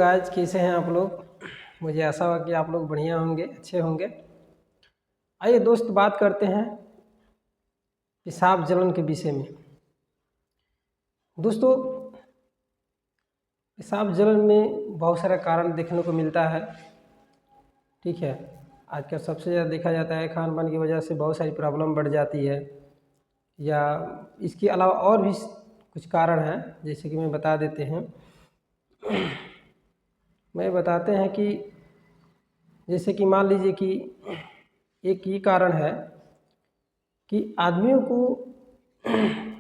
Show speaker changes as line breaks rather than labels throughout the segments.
Guys, कैसे हैं आप लोग। मुझे आशा हुआ कि आप लोग बढ़िया होंगे, अच्छे होंगे। आइए दोस्त, बात करते हैं पेशाब जलन के विषय में। दोस्तों, पेशाब जलन में बहुत सारा कारण देखने को मिलता है। ठीक है, आजकल सबसे ज़्यादा देखा जाता है खान पान की वजह से बहुत सारी प्रॉब्लम बढ़ जाती है, या इसके अलावा और भी कुछ कारण हैं, जैसे कि मैं बता देते हैं। मैं बताते हैं कि जैसे कि मान लीजिए कि एक ये कारण है कि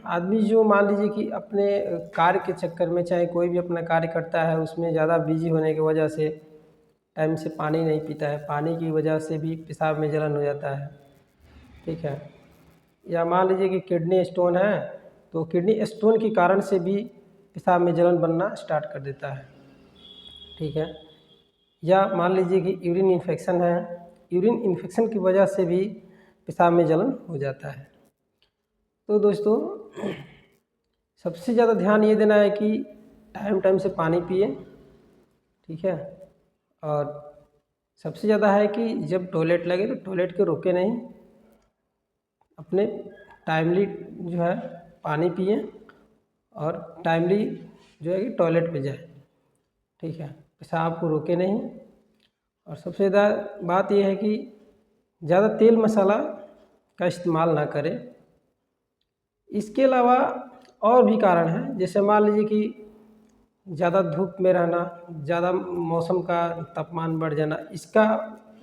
आदमी जो मान लीजिए कि अपने कार्य के चक्कर में, चाहे कोई भी अपना कार्य करता है, उसमें ज़्यादा बिजी होने की वजह से टाइम से पानी नहीं पीता है, पानी की वजह से भी पेशाब में जलन हो जाता है। ठीक है, या मान लीजिए कि किडनी स्टोन है, तो किडनी स्टोन के कारण से भी पेशाब में जलन बनना स्टार्ट कर देता है। ठीक है, या मान लीजिए कि यूरिन इन्फेक्शन है, यूरिन इन्फेक्शन की वजह से भी पेशाब में जलन हो जाता है। तो दोस्तों, सबसे ज़्यादा ध्यान ये देना है कि टाइम टाइम से पानी पिए। ठीक है, और सबसे ज़्यादा है कि जब टॉयलेट लगे तो टॉयलेट के रोके नहीं, अपने टाइमली जो है पानी पिए और टाइमली जो है कि टॉयलेट पे जाए। ठीक है, पेशाब को रोके नहीं। और सबसे ज़्यादा बात यह है कि ज़्यादा तेल मसाला का इस्तेमाल ना करें। इसके अलावा और भी कारण हैं, जैसे मान लीजिए कि ज़्यादा धूप में रहना, ज़्यादा मौसम का तापमान बढ़ जाना, इसका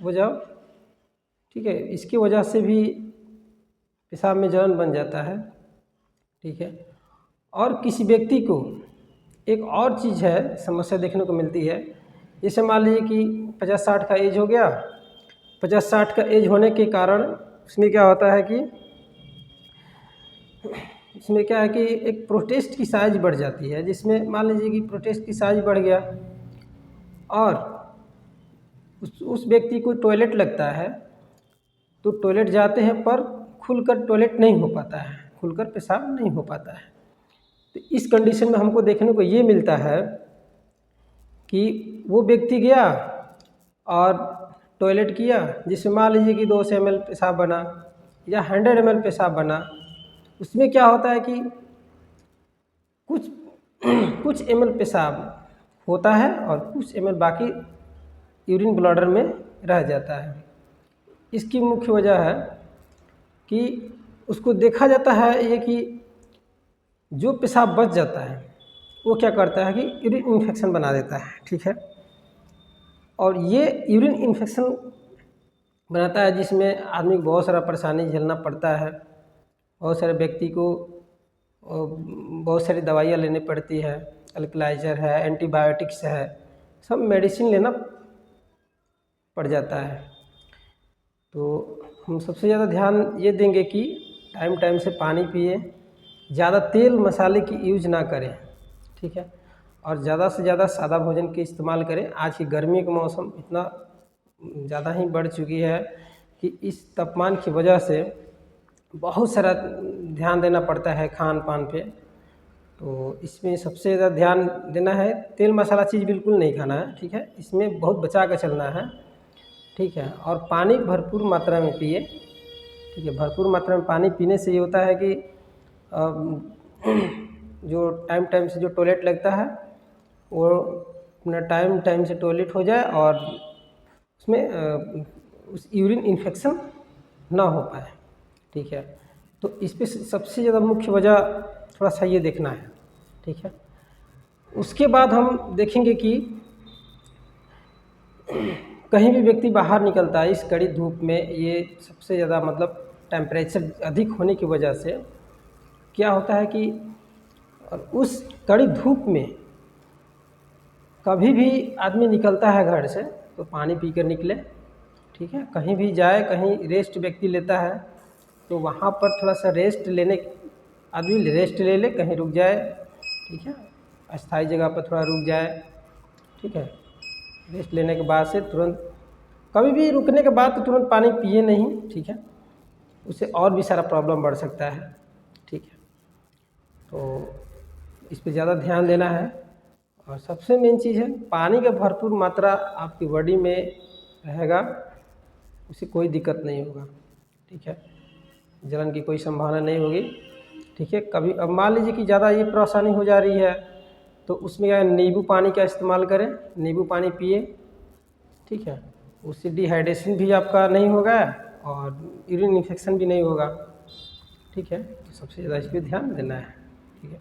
वजह, ठीक है, इसकी वजह से भी पेशाब में जलन बन जाता है। ठीक है, और किसी व्यक्ति को एक और चीज़ है, समस्या देखने को मिलती है। जैसे मान लीजिए कि 50-60 का एज हो गया, 50-60 का एज होने के कारण उसमें क्या होता है कि इसमें क्या है कि एक प्रोस्टेट की साइज बढ़ जाती है, जिसमें मान लीजिए कि प्रोस्टेट की साइज बढ़ गया और उस व्यक्ति को टॉयलेट लगता है, तो टॉयलेट जाते हैं पर खुलकर टॉयलेट नहीं हो पाता है, खुलकर पेशाब नहीं हो पाता है। तो इस कंडीशन में हमको देखने को ये मिलता है कि वो व्यक्ति गया और टॉयलेट किया, जिसमें मान लीजिए कि 200 ml पेशाब बना या 100 ml पेशाब बना। उसमें क्या होता है कि कुछ ml पेशाब होता है और कुछ ml बाकी यूरिन ब्लैडर में रह जाता है। इसकी मुख्य वजह है कि उसको देखा जाता है ये कि जो पेशाब बच जाता है वो क्या करता है कि यूरिन इन्फेक्शन बना देता है। ठीक है, और ये यूरिन इन्फेक्शन बनाता है, जिसमें आदमी को बहुत सारा परेशानी झेलना पड़ता है। बहुत सारे व्यक्ति को बहुत सारी दवाइयाँ लेनी पड़ती है, अल्कलाइजर है, एंटीबायोटिक्स है, सब मेडिसिन लेना पड़ जाता है। तो हम सबसे ज़्यादा ध्यान ये देंगे कि टाइम टाइम से पानी पिए, ज़्यादा तेल मसाले की यूज ना करें। ठीक है, और ज़्यादा से ज़्यादा सादा भोजन के इस्तेमाल करें। आज की गर्मी का मौसम इतना ज़्यादा ही बढ़ चुकी है कि इस तापमान की वजह से बहुत सारा ध्यान देना पड़ता है खान पान पे। तो इसमें सबसे ज़्यादा ध्यान देना है, तेल मसाला चीज़ बिल्कुल नहीं खाना है। ठीक है, इसमें बहुत बचा कर चलना है। ठीक है, और पानी भरपूर मात्रा में पिए। ठीक है, भरपूर मात्रा में पानी पीने से ये होता है कि जो टाइम टाइम से जो टॉयलेट लगता है वो अपना टाइम टाइम से टॉयलेट हो जाए और उसमें उस यूरिन इन्फेक्शन ना हो पाए। ठीक है, तो इस पे सबसे ज़्यादा मुख्य वजह थोड़ा सा ये देखना है। ठीक है, उसके बाद हम देखेंगे कि कहीं भी व्यक्ति बाहर निकलता है इस कड़ी धूप में, ये सबसे ज़्यादा मतलब टेम्परेचर अधिक होने की वजह से क्या होता है कि उस कड़ी धूप में कभी भी आदमी निकलता है घर से तो पानी पी कर निकले। ठीक है, कहीं भी जाए, कहीं रेस्ट व्यक्ति लेता है तो वहाँ पर थोड़ा सा रेस्ट लेने, आदमी रेस्ट ले ले, कहीं रुक जाए। ठीक है, अस्थायी जगह पर थोड़ा रुक जाए। ठीक है, रेस्ट लेने के बाद से तुरंत, कभी भी रुकने के बाद तो तुरंत पानी पिए नहीं। ठीक है, उससे और भी सारा प्रॉब्लम बढ़ सकता है। ठीक है, तो इस पे ज़्यादा ध्यान देना है और सबसे मेन चीज़ है पानी का भरपूर मात्रा आपकी बॉडी में रहेगा, उसे कोई दिक्कत नहीं होगा। ठीक है, जलन की कोई संभावना नहीं होगी। ठीक है, कभी अब मान लीजिए कि ज़्यादा ये परेशानी हो जा रही है तो उसमें क्या है, नींबू पानी का इस्तेमाल करें, नींबू पानी पिए। ठीक है, उससे डिहाइड्रेशन भी आपका नहीं होगा और यूरिन इन्फेक्शन भी नहीं होगा। ठीक है, तो सबसे ज़्यादा इस पे ध्यान देना है। ठीक है।